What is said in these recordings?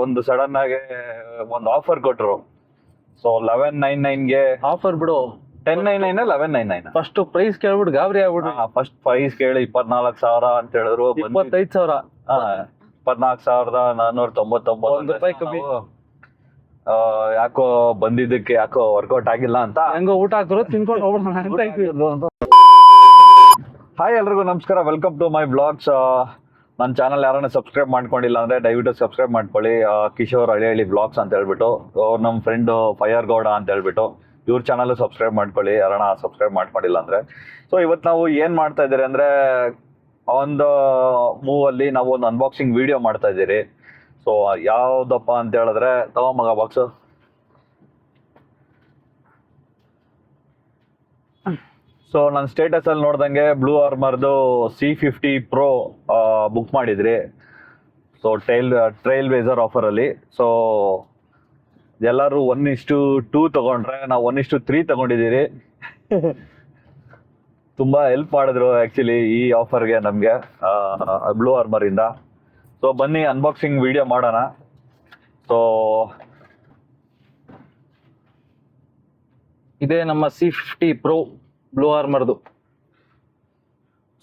ಒಂದು ಸಡನ್ ಆಗಿ ಒಂದು ಆಫರ್ ಕೊಟ್ರು. ಸೊ 1199ಗೆ ಆಫರ್ ಬಿಡು. 1099 1199 ಫಸ್ಟ್ ಪ್ರೈಸ್ ಕೇಳ್ಬಿಟ್ಟು ಗಾಬರಿ ಆಗ್ಬಿಟ್ಟು ಫಸ್ಟ್ ಪ್ರೈಸ್ ಕೇಳಿ 24,000 ಅಂತ ಹೇಳಿದ್ರು. 25,000. 24,499 1 ರೂಪಾಯಿ ಕಮ್ಮಿ. ಯಾಕೋ ಬಂದಿದ್ದಕ್ಕೆ ಯಾಕೋ ವರ್ಕೌಟ್ ಆಗಿಲ್ಲ ಅಂತ ಹೆಂಗೋ ಊಟ ಹಾಕಿದ್ರು ತಿನ್ಕೊಂಡು ಹೋಗ್ಬಿಡೋಣ ಅಂತ ಇದ್ವಿ. ಹಾಯ್ ಎಲ್ರಿಗೂ ನಮಸ್ಕಾರ, ವೆಲ್ಕಮ್ ಟು ಮೈ ಬ್ಲಾಗ್ಸ್. ನನ್ನ ಚಾನಲ್ ಯಾರನ್ನ ಸಬ್ಸ್ಕ್ರೈಬ್ ಮಾಡ್ಕೊಂಡಿಲ್ಲ ಅಂದ್ರೆ ದಯವಿಟ್ಟು ಸಬ್ಸ್ಕ್ರೈಬ್ ಮಾಡ್ಕೊಳ್ಳಿ. ಕಿಶೋರ್ ಹಳ್ಳಿ ಬ್ಲಾಗ್ಸ್ ಅಂತ ಹೇಳ್ಬಿಟ್ಟು, ನಮ್ಮ ಫ್ರೆಂಡ್ ಫೈರ್ ಗೌಡ ಅಂತ ಹೇಳ್ಬಿಟ್ಟು ಇವ್ರ ಚಾನಲ್ ಸಬ್ಸ್ಕ್ರೈಬ್ ಮಾಡ್ಕೊಳ್ಳಿ ಯಾರನ್ನ ಸಬ್ಸ್ಕ್ರೈಬ್ ಮಾಡ್ಕೊಂಡಿಲ್ಲ ಅಂದ್ರೆ. ಸೊ ಇವತ್ತು ನಾವು ಏನ್ ಮಾಡ್ತಾ ಇದ್ದೀರಿ ಅಂದ್ರೆ, ಒಂದು ಮೂವಲ್ಲಿ ನಾವು ಒಂದು ಅನ್ಬಾಕ್ಸಿಂಗ್ ವಿಡಿಯೋ ಮಾಡ್ತಾ ಇದ್ದೀರಿ. ಸೊ ಯಾವ್ದಪ್ಪ ಅಂತ ಹೇಳಿದ್ರೆ, ಮಗ ಬಾಕ್ಸ್. ಸೊ ನನ್ನ ಸ್ಟೇಟಸ್ ಅಲ್ಲಿ ನೋಡ್ದಂಗೆ ಬ್ಲೂ ಆರ್ಮರ್ದು C50 Pro ಬುಕ್ ಮಾಡಿದ್ರಿ. ಸೊ ಟ್ರೈಲ್ ವೇಸರ್ ಆಫರ್ ಅಲ್ಲಿ. ಸೊ ಎಲ್ಲರೂ 1:2 ತಗೊಂಡ್ರೆ ನಾವು 1:3 ತಗೊಂಡಿದ್ದೀರಿ. ತುಂಬಾ ಹೆಲ್ಪ್ ಮಾಡಿದ್ರು ಆಕ್ಚುಲಿ ಈ ಆಫರ್ಗೆ ನಮ್ಗೆ ಬ್ಲೂ ಆರ್ಮರ್ ಇಂದ. ಸೊ ಬನ್ನಿ ಅನ್ಬಾಕ್ಸಿಂಗ್ ವಿಡಿಯೋ ಮಾಡೋಣ. ಸೊ ಇದೇ ನಮ್ಮ C50 Pro ಬ್ಲೂ ಆರ್ಮರ್ದು.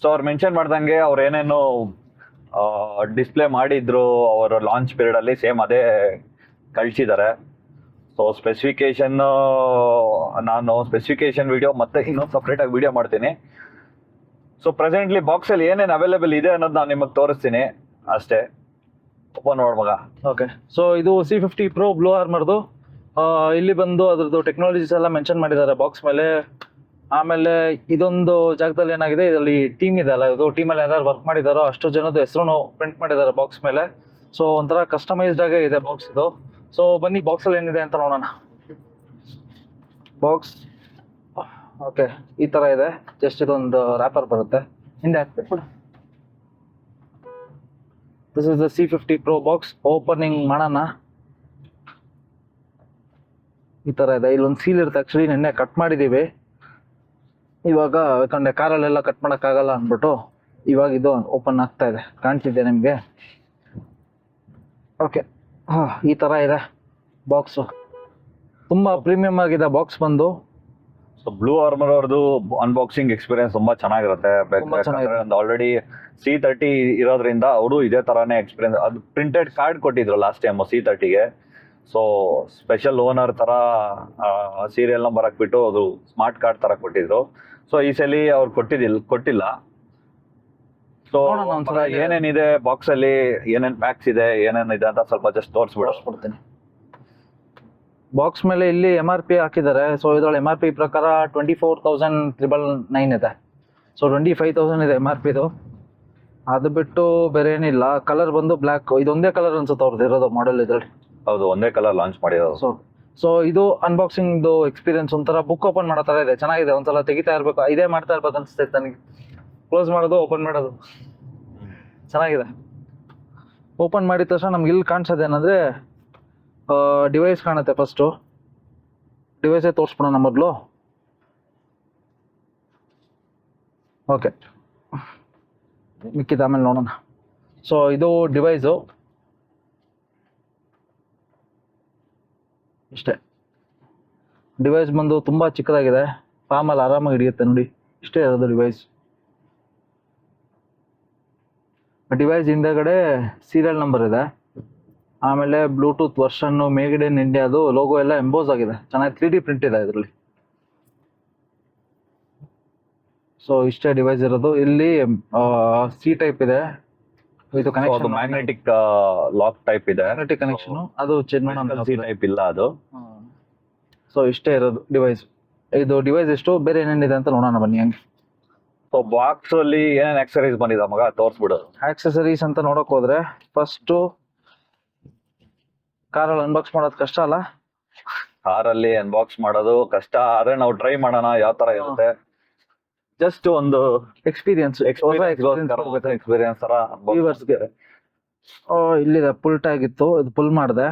ಸೊ ಅವ್ರು ಮೆನ್ಷನ್ ಮಾಡ್ದಂಗೆ ಅವ್ರು ಏನೇನು ಡಿಸ್ಪ್ಲೇ ಮಾಡಿದ್ರು ಅವರ ಲಾಂಚ್ ಪೀರಿಯಡ್ ಅಲ್ಲಿ, ಸೇಮ್ ಅದೇ ಕಳಿಸಿದ್ದಾರೆ. ಸೊ ನಾನು ಸ್ಪೆಸಿಫಿಕೇಶನ್ ವಿಡಿಯೋ ಮತ್ತೆ ಇನ್ನೊಂದು ಸಪ್ರೇಟ್ ಆಗಿ ವಿಡಿಯೋ ಮಾಡ್ತೀನಿ. ಸೊ ಪ್ರೆಸೆಂಟ್ಲಿ ಬಾಕ್ಸ್ ಅಲ್ಲಿ ಏನೇನು ಅವೈಲೇಬಲ್ ಇದೆ ಅನ್ನೋದು ನಾನು ನಿಮಗೆ ತೋರಿಸ್ತೀನಿ ಅಷ್ಟೇ. ಓಪನ್ ನೋಡ್ ಮಗ. ಓಕೆ, ಸೊ ಇದು C50 Pro ಬ್ಲೂ ಆರ್ಮರ್ದು. ಇಲ್ಲಿ ಬಂದು ಅದ್ರದ್ದು ಟೆಕ್ನಾಲಜೀಸ್ ಎಲ್ಲ ಮೆನ್ಷನ್ ಮಾಡಿದ್ದಾರೆ ಬಾಕ್ಸ್ ಮೇಲೆ. ಆಮೇಲೆ ಇದೊಂದು ಜಾಗದಲ್ಲಿ ಏನಾಗಿದೆ, ಇದರಲ್ಲಿ ಟೀಮ್ ಇದೆ ಅಲ್ಲ, ಇದು ಟೀಮಲ್ಲಿ ಯಾರು ವರ್ಕ್ ಮಾಡಿದಾರೋ ಅಷ್ಟು ಜನದ ಹೆಸರು ಪ್ರಿಂಟ್ ಮಾಡಿದ್ದಾರೆ ಬಾಕ್ಸ್ ಮೇಲೆ. ಸೊ ಒಂಥರ ಕಸ್ಟಮೈಸ್ಡ್ ಆಗೇ ಇದೆ ಬಾಕ್ಸ್ ಇದು. ಸೊ ಬನ್ನಿ ಬಾಕ್ಸ್ ಅಲ್ಲಿ ಏನಿದೆ ಅಂತ ನೋಡೋಣ. ಬಾಕ್ಸ್ ಓಕೆ, ಈ ತರ ಇದೆ. ಜಸ್ಟ್ ಇದೊಂದು ರ್ಯಾಪರ್ ಬರುತ್ತೆ, ಹಿಂದೆ ಹಾಕ್ಬೇಕು. This is the C50 Pro box. Opening ಮಾಡೋಣ. ಈ ತರ ಇದೆ. ಇಲ್ಲೊಂದು ಸೀಲ್ ಇರುತ್ತೆ, ಆಕ್ಚುಲಿ ನಿನ್ನೆ ಕಟ್ ಮಾಡಿದೀವಿ. ಇವಾಗ ಯಾಕಂದ್ರೆ ಕಾರಲ್ಲೆಲ್ಲ ಕಟ್ ಮಾಡೋಕ್ಕಾಗಲ್ಲ ಅಂದ್ಬಿಟ್ಟು ಇವಾಗ ಇದು ಓಪನ್ ಆಗ್ತಾ ಇದೆ. ಕಾಣ್ತಿದೆ ನಿಮಗೆ? ಓಕೆ, ಈ ತರ ಇದೆ ಬಾಕ್ಸು. ತುಂಬಾ ಪ್ರೀಮಿಯಂ ಆಗಿದೆ ಬಾಕ್ಸ್ ಬಂದು. ಸೊ ಬ್ಲೂ ಆರ್ಮರ್ ಅವ್ರದ್ದು ಅನ್ಬಾಕ್ಸಿಂಗ್ ಎಕ್ಸ್ಪೀರಿಯನ್ಸ್ ತುಂಬಾ ಚೆನ್ನಾಗಿರುತ್ತೆ. ಆಲ್ರೆಡಿ C30 ಇರೋದ್ರಿಂದ ಅವರು ಇದೇ ತರಾನೇ ಎಕ್ಸ್ಪೀರಿಯನ್ಸ್. ಅದು ಪ್ರಿಂಟೆಡ್ ಕಾರ್ಡ್ ಕೊಟ್ಟಿದ್ರು ಲಾಸ್ಟ್ ಟೈಮ್ C30ಗೆ. ಸೊ ಸ್ಪೆಷಲ್ ಓನರ್ ತರ ಸೀರಿಯಲ್ ನಂಬರ್ ಹಾಕ್ಬಿಟ್ಟು ಅದು ಸ್ಮಾರ್ಟ್ ಕಾರ್ಡ್ ತರ ಕೊಟ್ಟಿದ್ರು. ಸೊ ಈ ಸಲ ಅವ್ರು ಕೊಟ್ಟಿಲ್ಲ. ಸೊ ಏನೇನಿದೆ ಬಾಕ್ಸ್ ಅಲ್ಲಿ, ಏನೇನ್ ಪ್ಯಾಕ್ಸ್ ಇದೆ, ಏನೇನಿದೆ ಅಂತ ಸ್ವಲ್ಪ ಜಸ್ಟ್ ತೋರಿಸ್ಬಿಡ್ತೀನಿ. ಬಾಕ್ಸ್ ಮೇಲೆ ಇಲ್ಲಿ MRP ಹಾಕಿದ್ದಾರೆ. ಸೊ ಇದ್ರಲ್ಲಿ MRP ಪ್ರಕಾರ 24,999 ಇದೆ. ಸೊ 25,000 ಇದೆ MRPದು. ಅದು ಬಿಟ್ಟು ಬೇರೆ ಏನಿಲ್ಲ. ಕಲರ್ ಬಂದು ಬ್ಲ್ಯಾಕ್. ಇದೊಂದೇ ಕಲರ್ ಅನ್ಸುತ್ತೆ ಅವ್ರದ್ದು ಇರೋದು ಮಾಡೆಲ್ ಇದ್ರಲ್ಲಿ. ಹೌದು, ಒಂದೇ ಕಲರ್ ಲಾಂಚ್ ಮಾಡಿರೋದು. ಸೊ ಇದು ಅನ್ಬಾಕ್ಸಿಂಗ್ ಎಕ್ಸ್ಪೀರಿಯನ್ಸ್ ಒಂಥರ ಬುಕ್ ಓಪನ್ ಮಾಡೋ ತರ ಇದೆ. ಚೆನ್ನಾಗಿದೆ. ಒಂದ್ಸಲ ತೆಗಿತಾ ಇರ್ಬೇಕು, ಇದೇ ಮಾಡ್ತಾ ಇರ್ಬೇಕು ಅನ್ಸ್ತೈತೆ ನನಗೆ. ಕ್ಲೋಸ್ ಮಾಡೋದು, ಓಪನ್ ಮಾಡೋದು ಚೆನ್ನಾಗಿದೆ. ಓಪನ್ ಮಾಡಿದ ತಕ್ಷಣ ನಮ್ಗೆ ಇಲ್ಲಿ ಕಾಣಿಸೋದು ಏನಂದ್ರೆ, ಡಿವೈಸ್ ಕಾಣುತ್ತೆ. ಫಸ್ಟು ಡಿವೈಸೇ ತೋರಿಸ್ಬಿಡೋಣ ಮೊದಲು. ಓಕೆ, ಮಿಕ್ಕಿದ ಆಮೇಲೆ ನೋಡೋಣ. ಸೊ ಇದು ಡಿವೈಸು ಇಷ್ಟೇ. ಡಿವೈಸ್ ಬಂದು ತುಂಬ ಚಿಕ್ಕದಾಗಿದೆ. ಪಾಮಲ್ಲಿ ಆರಾಮಾಗಿ ಹಿಡಿಯುತ್ತೆ ನೋಡಿ. ಇಷ್ಟೇ ಇರೋದು ಡಿವೈಸ್. ಡಿವೈಸ್ ಹಿಂದೆಗಡೆ ಸೀರಿಯಲ್ ನಂಬರ್ ಇದೆ. ಆಮೇಲೆ ಬ್ಲೂಟೂತ್ ವರ್ಷನ್ನು, ಮೇಡ್ ಇನ್ ಇಂಡಿಯಾದು ಲೋಗೋ ಎಲ್ಲ ಎಂಬೋಸ್ ಆಗಿದೆ. ಚೆನ್ನಾಗಿ 3D ಪ್ರಿಂಟ್ ಇದೆ ಇದರಲ್ಲಿ. ಸೊ ಇಷ್ಟೇ ಡಿವೈಸ್ ಇರೋದು. ಇಲ್ಲಿ C ಟೈಪ್ ಇದೆ. ಇದು ಕನೆಕ್ಷನ್ ಮ್ಯಾಗ್ನೆಟಿಕ್ ಲಾಕ್ ಟೈಪ್ ಇದೆ. Magnetic connection. ಅದು ಚೇಂಜ್ ಮಾಡೋಣ. C ಟೈಪ್ ಇಲ್ಲ ಅದು. ಸೊ ಇಷ್ಟೇ ಇರೋದು ಡಿವೈಸ್. ಇದು ಡಿವೈಸ್ ಎಷ್ಟು, ಬೇರೆ ಏನೇನಿದೆ ಅಂತ ನೋಡೋಣ ಬನ್ನಿ ಹಂಗೆ. ಸೊ ಬಾಕ್ಸ್ ಅಲ್ಲಿ ಏನೇನು ಆಕ್ಸೆಸರೀಸ್ ಬಂದಿದೆ ಮಗ, ತೋರಿಸ್ಬಿಡು. ಆಕ್ಸೆಸರೀಸ್ ಅಂತ ನೋಡಕ್ ಹೋದ್ರೆ, ಫಸ್ಟ್ ಕಾರಲ್ಲಿ ಅನ್ಬಾಕ್ಸ್ ಮಾಡೋದು ಕಷ್ಟ ಅಲ್ಲ. ಕಾರಲ್ಲಿ ಅನ್ಬಾಕ್ಸ್ ಮಾಡೋದು ಕಷ್ಟ, ಆದ್ರೆ ನಾವು ಟ್ರೈ ಮಾಡೋಣ ಯಾವ ತರ ಇರುತ್ತೆ. ಜಸ್ಟ್ ಒಂದು ಎಕ್ಸ್ಪೀರಿಯನ್ಸ್ ತರ ವ್ಯೂವರ್ಸ್ಗೆ. ಇಲ್ಲಿದೆ, ಪುಲ್ ಟ್ಯಾಗ್ ಇತ್ತು, ಇದು ಪುಲ್ ಮಾಡಿದೆ.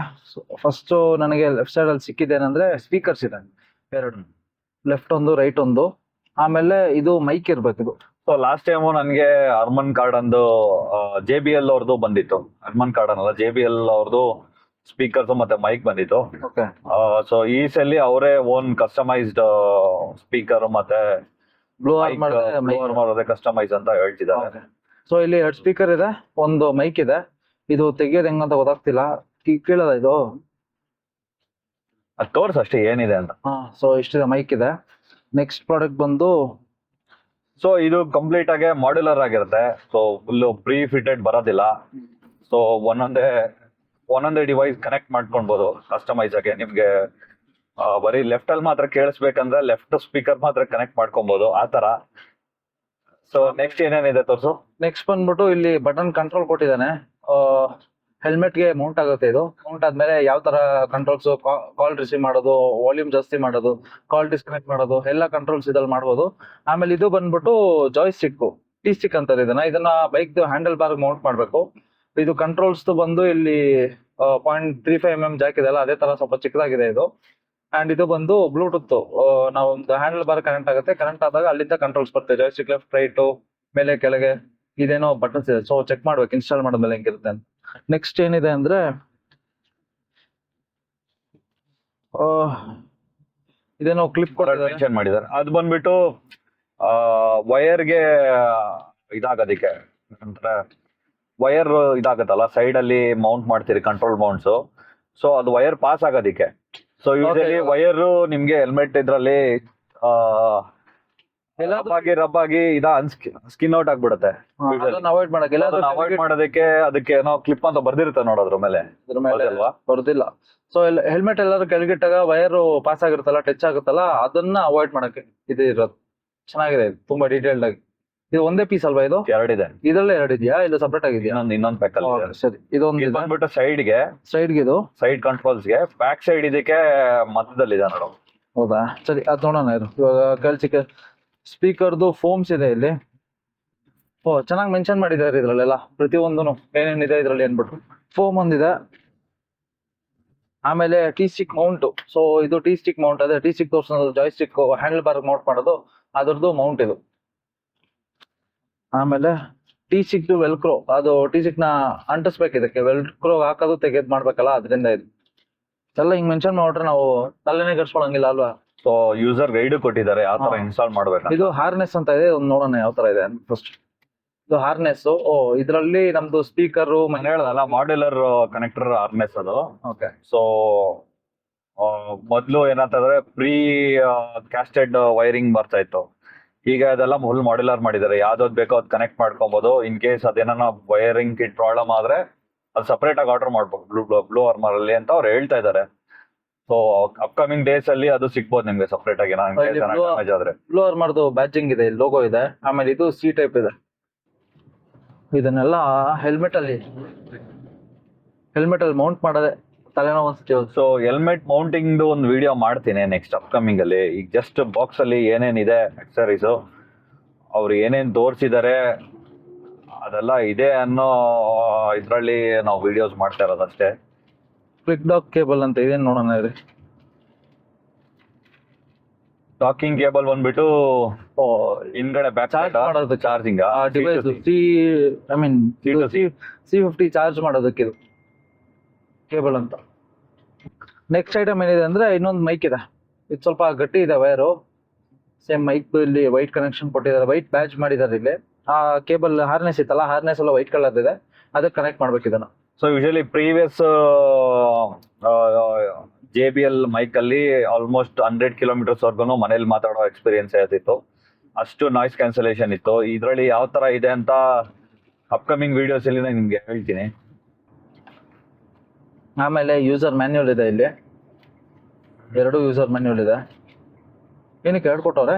ಫಸ್ಟ್ ನನಗೆ ಲೆಫ್ಟ್ ಸೈಡ್ ಅಲ್ಲಿ ಸಿಕ್ಕಿದ್ದೇನಂದ್ರೆ ಸ್ಪೀಕರ್ಸ್ ಇದೆ ಎರಡು, ಲೆಫ್ಟ್ ಒಂದು ರೈಟ್ ಒಂದು. ಆಮೇಲೆ ಇದು ಮೈಕ್ ಇರ್ಬೇಕು ಇದು. ಸೊ ಲಾಸ್ಟ್ ಟೈಮು ನನಗೆ ಅರ್ಮನ್ ಕಾರ್ಡ್ ಒಂದು JBL ಅವ್ರದ್ದು ಬಂದಿತ್ತು. ಅರ್ಮನ್ ಕಾರ್ಡ್ ಅನ್ನಲ್ಲ, JBL ಅವ್ರದ್ದು ಸ್ಪೀಕರ್ಸ್ ಮತ್ತೆ ಮೈಕ್ ಬಂದಿತ್ತು. ಓಕೆ. ಸೊ ಈ ಸಲ ಅವರೇ ಓನ್ ಕಸ್ಟಮೈಸ್ಡ್ ಸ್ಪೀಕರ್ ಮತ್ತೆ ಬ್ಲೂ ಆರ್ಮರ್ ಕಸ್ಟಮೈಸ್ ಅಂತ ಹೇಳ್ತಿದ್ದಾರೆ. ಸೊ ಇಲ್ಲಿ 2 ಸ್ಪೀಕರ್ ಇದೆ, ಒಂದು ಮೈಕ್ ಇದೆ. ಇದು ತೆಗಿಯೋದು ಹೆಂಗಂತ ಗೊತ್ತಾಗ್ತಿಲ್ಲ, ಕೇಳದ ಇದು. ಅದು ತೋರ್ಸ್ ಅಷ್ಟೇ ಏನಿದೆ ಅಂತ. ಸೊ ಇಷ್ಟಿದೆ, ಮೈಕ್ ಇದೆ. ನೆಕ್ಸ್ಟ್ ಪ್ರಾಡಕ್ಟ್ ಬಂದು, ಸೊ ಇದು ಕಂಪ್ಲೀಟ್ ಆಗಿ ಮಾಡ್ಯುಲರ್ ಆಗಿರುತ್ತೆ. ಸೊ ಫುಲ್ ಪ್ರೀ ಫಿಟೆಡ್ ಬರೋದಿಲ್ಲ. ಸೊ ಒಂದೊಂದೇ ಡಿವೈಸ್ ಕನೆಕ್ಟ್ ಮಾಡ್ಕೊಳ್ಬಹುದು ಕಸ್ಟಮೈಸ್ ಆಗಿ. ನಿಮ್ಗೆ ಬರೀ ಲೆಫ್ಟ್ ಅಲ್ಲಿ ಮಾತ್ರ ಕೇಳಿಸ್ಬೇಕಂದ್ರೆ ಲೆಫ್ಟ್ ಸ್ಪೀಕರ್ ಮಾತ್ರ ಕನೆಕ್ಟ್ ಮಾಡ್ಕೊಬಹುದು, ಆ ತರ. ಸೊ ನೆಕ್ಸ್ಟ್ ಏನೇನಿದೆ ತೋರ್ಸು. ನೆಕ್ಸ್ಟ್ ಬಂದ್ಬಿಟ್ಟು ಇಲ್ಲಿ ಬಟನ್ ಕಂಟ್ರೋಲ್ ಕೊಟ್ಟಿದ್ದಾನೆ. ಹೆಲ್ಮೆಟ್ಗೆ ಮೌಂಟ್ ಆಗುತ್ತೆ. ಇದು ಮೌಂಟ್ ಆದ್ಮೇಲೆ ಯಾವ ತರ ಕಂಟ್ರೋಲ್ಸ್, ಕಾಲ್ ರಿಸೀವ್ ಮಾಡೋದು, ವಾಲ್ಯೂಮ್ ಜಾಸ್ತಿ ಮಾಡೋದು, ಕಾಲ್ ಡಿಸ್ಕನೆಕ್ಟ್ ಮಾಡೋದು, ಎಲ್ಲ ಕಂಟ್ರೋಲ್ಸ್ ಇದ್ರಲ್ಲಿ ಮಾಡ್ಬೋದು. ಆಮೇಲೆ ಇದು ಬಂದ್ಬಿಟ್ಟು ಜಾಯ್ ಸ್ಟಿಕ್, ಟಿ ಸ್ಟಿಕ್ ಅಂತಾರೆ ಇದನ್ನ ಬೈಕ್ ಹ್ಯಾಂಡಲ್ ಬಾರ್ ಮೌಂಟ್ ಮಾಡ್ಬೇಕು. ಇದು ಕಂಟ್ರೋಲ್ಸ್ ಬಂದು ಇಲ್ಲಿ 0.35 ಜಾಕ್ ಇದೆಲ್ಲ ಅದೇ ತರ ಸ್ವಲ್ಪ ಚಿಕ್ಕದಾಗಿದೆ ಇದು. ಅಂಡ್ ಇದು ಬಂದು ಬ್ಲೂಟೂತ್, ನಾವು ಒಂದು ಹ್ಯಾಂಡಲ್ ಬಾರ್ ಕನೆಕ್ಟ್ ಆಗುತ್ತೆ. ಕನೆಕ್ಟ್ ಆದಾಗ ಅಲ್ಲಿಂದ ಕಂಟ್ರೋಲ್ಸ್ ಬರ್ತದೆ, ಜಾಯ್ಸ್ಟಿಕ್ ಲೆಫ್ಟ್ ರೈಟ್, ಮೇಲೆ ಕೆಳಗೆ ಇದೇನೋ ಬಟನ್ಸ್ ಇದೆ. ಸೊ ಚೆಕ್ ಮಾಡ್ಬೇಕು ಇನ್ಸ್ಟಾಲ್ ಮಾಡಿದ್ಮೇಲೆ ಹೆಂಗಿರುತ್ತೆ ಅಂತ. ನೆಕ್ಸ್ಟ್ ಏನಿದೆ ಅಂದ್ರೆ ಇದೇನೋ ಕ್ಲಿಪ್ ಮೆನ್ಷನ್ ಮಾಡಿದ್ದಾರೆ. ಅದು ಬಂದ್ಬಿಟ್ಟು ವೈರ್ಗೆ ಇದಾಗೋದಿಕ್ಕೆ, ಅಂದ್ರೆ ವೈರ್ ಇದಾಗತ್ತಲ್ಲ ಸೈಡ್ ಅಲ್ಲಿ ಮೌಂಟ್ ಮಾಡ್ತೀರಿ ಕಂಟ್ರೋಲ್ ಮೌಂಟ್ಸ್. ಸೊ ಅದು ವೈರ್ ಪಾಸ್ ಆಗೋದಿಕ್ಕೆ. ಸೊ ಯೂಶಲಿ ವೈರ್ ನಿಮ್ಗೆ ಹೆಲ್ಮೆಟ್ ಇದ್ರಲ್ಲಿ ರಬ್ ಆಗಿ ಸ್ಕಿನ್ ಔಟ್ ಆಗ್ಬಿಡುತ್ತೆ. ಅವಾಯ್ಡ್ ಮಾಡಕ್ಕೆ ಅವಾಯ್ಡ್ ಮಾಡೋದಕ್ಕೆ ಅದಕ್ಕೆ ಏನೋ ಕ್ಲಿಪ್ ಅಂತ ಬರ್ದಿರುತ್ತೆ ನೋಡೋದ್ರ ಮೇಲೆ ಅಲ್ವಾ? ಬರ್ದಿಲ್ಲ. ಸೊ ಹೆಲ್ಮೆಟ್ ಎಲ್ಲರೂ ಕೆಳಗಿಟ್ಟಾಗ ವೈರ್ ಪಾಸ್ ಆಗಿರುತ್ತಲ್ಲ, ಟಚ್ ಆಗುತ್ತಲ್ಲ, ಅದನ್ನ ಅವಾಯ್ಡ್ ಮಾಡಕ್ಕೆ ಇದು ಇರೋದು. ಚೆನ್ನಾಗಿದೆ, ತುಂಬಾ ಡೀಟೇಲ್ಡ್ ಆಗಿ. ಇದು ಒಂದೇ ಪೀಸ್ ಅಲ್ವಾ? ಇದು ಎರಡಿದೆ. ಇದ್ರಲ್ಲೇ 2 ಇದೆಯಾ, ಇಲ್ಲ ಸಪರೇಟ್ ಆಗಿದೆಯಾ? ಇನ್ನೊಂದ್ ಪ್ಯಾಕ್ ಅಲ್ಲಿ. ಸರಿ, ಇದೊಂದು ಬಂದ್ಬಿಟ್ಟು ಸೈಡ್ಗೆ ಇದು ಸೈಡ್ ಕಂಟ್ರೋಲ್ಸ್ಗೆ, ಬ್ಯಾಕ್ ಸೈಡ್ ಇದಕ್ಕೆ ಮಧ್ಯದಲ್ಲಿ ಇದೆ ನೋಡು. ಹೌದಾ, ಸರಿ ಅದ್ ನೋಡೋಣ. ಇವಾಗ ಕೆಲ್ಸಕ್ಕೆ ಸ್ಪೀಕರ್ದು ಫೋಮ್ಸ್ ಇದೆ ಇಲ್ಲಿ. ಚೆನ್ನಾಗಿ ಮೆನ್ಷನ್ ಮಾಡಿದ್ದಾರೆ ಇದ್ರಲ್ಲೆಲ್ಲ, ಪ್ರತಿಯೊಂದನು ಏನೇನಿದೆ ಇದ್ರಲ್ಲಿ ಅನ್ಬಿಟ್ಟು. ಫೋಮ್ ಒಂದಿದೆ. ಆಮೇಲೆ ಟಿ ಸ್ಟಿಕ್ ಮೌಂಟ್. ಸೊ ಇದು ಟಿ ಸ್ಟಿಕ್ ಮೌಂಟ್, ಅದೇ ಟಿ ಸ್ಟಿಕ್ ತೋರ್ಸೋದು, joystick handlebar mount ಮಾಡೋದು, ಅದ್ರದ್ದು ಮೌಂಟ್ ಇದು. ಆಮೇಲೆ ಟಿ ಸ್ಟಿಕ್ ವೆಲ್ಕ್ರೋ, ಅದು ಟಿ ಸ್ಟಿಕ್ ನ ಅಂಟಿಸ್ಬೇಕು. ಇದಕ್ಕೆ ವೆಲ್ಕ್ರೋ ಹಾಕೋದು ತೆಗೆದ್ ಮಾಡ್ಬೇಕಲ್ಲ, ಅದರಿಂದ ಇದು ಎಲ್ಲ ಹಿಂಗ್ ಮೆನ್ಷನ್ ಮಾಡ್ರೆ ನಾವು ತಲೆನೇ ಕರ್ಸ್ಕೊಳಂಗಿಲ್ಲ ಅಲ್ವಾ? ಸೊ ಯೂಸರ್ ಗೈಡ್ ಕೊಟ್ಟಿದ್ದಾರೆ ಯಾವ ತರ ಇನ್ಸ್ಟಾಲ್ ಮಾಡ್ಬೇಕು. ಇದು ಹಾರ್ನೆಸ್ ಅಂತ ಇದೆ, ಒಂದು ನೋಡೋಣ ಯಾವ ತರ ಇದೆ ಫಸ್ಟ್. ಇದು ಹಾರ್ನೆಸ್. ಇದರಲ್ಲಿ ನಮ್ದು ಸ್ಪೀಕರ್ ಹೇಳದಲ್ಲ, ಮಾಡ್ಯುಲರ್ ಕನೆಕ್ಟರ್ ಹಾರ್ನೆಸ್ ಅದು. ಓಕೆ. ಸೊ ಮೊದ್ಲು ಏನಂತಂದ್ರೆ ಪ್ರೀ ಕ್ಯಾಸ್ಟೆಡ್ ವೈರಿಂಗ್ ಬರ್ತಾ ಇತ್ತು. ಈಗ ಅದೆಲ್ಲ ಫುಲ್ ಮಾಡ್ಯುಲರ್ ಮಾಡಿದ್ದಾರೆ. ಯಾವ್ದಾದ್ ಬೇಕೋ ಅದ್ ಕನೆಕ್ಟ್ ಮಾಡ್ಕೊಬಹುದು. ಇನ್ ಕೇಸ್ ಅದೇನ ವೈರಿಂಗ್ ಕಿಟ್ ಪ್ರಾಬ್ಲಮ್ ಆದ್ರೆ ಅದು ಸಪರೇಟ್ ಆಗಿ ಆರ್ಡರ್ ಮಾಡ್ಬೋದು ಬ್ಲೂ ಆರ್ಮರ್ ಅಲ್ಲಿ ಅಂತ ಅವ್ರು ಹೇಳ್ತಾ ಇದ್ದಾರೆ. ಸೊ ಅಪ್ಕಮಿಂಗ್ ಡೇಸ್ ಅಲ್ಲಿ ಅದು ಸಿಗ್ಬೋದು ನಿಮ್ಗೆ ಸಪರೇಟ್ ಆಗಿ. ಆದ್ರೆ ಬ್ಲೂ ಆರ್ಮರ್ದು ಬ್ಯಾಚಿಂಗ್ ಇದೆ, ಲೋಗೋ ಇದೆ. ಆಮೇಲೆ ಇದು ಸಿ ಟೈಪ್ ಇದೆ. ಇದನ್ನೆಲ್ಲ ಹೆಲ್ಮೆಟ್ ಅಲ್ಲಿ ಮೌಂಟ್ ಮಾಡೋದೆ ತಲೆನೋವು ಅನ್ಸುತ್ತೆ. ಸೊ ಹೆಲ್ಮೆಟ್ ಮೌಂಟಿಂಗ್ ಒಂದು ವಿಡಿಯೋ ಮಾಡ್ತೀನಿ ನೆಕ್ಸ್ಟ್ ಅಪ್ಕಮಿಂಗ್ ಅಲ್ಲಿ. ಈಗ ಜಸ್ಟ್ ಬಾಕ್ಸ್ ಅಲ್ಲಿ ಏನೇನಿದೆ ಅಕ್ಸರೀಸ್, ಅವ್ರು ಏನೇನ್ ತೋರಿಸಿದ್ದಾರೆ ಅದೆಲ್ಲ ಇದೆ ಅನ್ನೋ ಇದ್ರಲ್ಲಿ ನಾವು ವಿಡಿಯೋಸ್ ಮಾಡ್ತಾ ಇರೋದಷ್ಟೇ. ಕ್ವಿಕ್ ಡಾಕ್ ಕೇಬಲ್ ಅಂತ ಇದೆ, ನೋಡೋಣ ರೀ. ಟಾಕಿಂಗ್ ಕೇಬಲ್ ಬಂದ್ಬಿಟ್ಟು ಹಿಂದ್ಗಡೆ ಬ್ಯಾಕ್ ಚಾರ್ಜ್ ಮಾಡೋದು, ಚಾರ್ಜಿಂಗ್ ಡಿವೈಸ್ C50 ಚಾರ್ಜ್ ಮಾಡೋದಕ್ಕೆ ಇದು ಕೇಬಲ್ ಅಂತ. ನೆಕ್ಸ್ಟ್ ಐಟಮ್ ಏನಿದೆ ಅಂದ್ರೆ ಇನ್ನೊಂದು ಮೈಕ್ ಇದೆ. ಇದು ಸ್ವಲ್ಪ ಗಟ್ಟಿ ಇದೆ ವೈರು. ಸೇಮ್ ಮೈಕ್ ಇಲ್ಲಿ ವೈಟ್ ಕನೆಕ್ಷನ್ ಕೊಟ್ಟಿದ್ದಾರೆ, ವೈಟ್ ಬ್ಯಾಚ್ ಮಾಡಿದ್ದಾರೆ ಇಲ್ಲಿ. ಆ ಕೇಬಲ್ ಹಾರ್ನೆಸ್ ಇತ್ತಲ್ಲ, ಹಾರ್ನೆಸ್ ಎಲ್ಲ ವೈಟ್ ಕಲರ್ ಇದೆ, ಅದಕ್ಕೆ ಕನೆಕ್ಟ್ ಮಾಡ್ಬೇಕು ಇದನ್ನ. So usually previous JBL mike ಅಲ್ಲಿ ಆಲ್ಮೋಸ್ಟ್ 100 ಕಿಲೋಮೀಟರ್ಸ್ ವರ್ಗು ಮನೇಲಿ ಮಾತಾಡೋ ಎಕ್ಸ್ಪೀರಿಯನ್ಸ್ ಇರ್ತಿತ್ತು. ಅಷ್ಟು ನಾಯ್ಸ್ ಕ್ಯಾನ್ಸಲೇಷನ್ ಇತ್ತು. ಇದರಲ್ಲಿ ಯಾವ ತರ ಇದೆ ಅಂತ ಅಪ್ಕಮಿಂಗ್ ವಿಡಿಯೋಸ್ ಅಲ್ಲಿ ನಾನು ನಿಮ್ಗೆ ಹೇಳ್ತೀನಿ. ಆಮೇಲೆ ಯೂಸರ್ ಮ್ಯಾನ್ಯುಯಲ್ ಇದೆ ಇಲ್ಲಿ, 2 ಯೂಸರ್ ಮ್ಯಾನ್ಯುಯಲ್ ಇದೆ. ಏನಕ್ಕೆ 2 ಕೊಟ್ಟವ್ರೆ?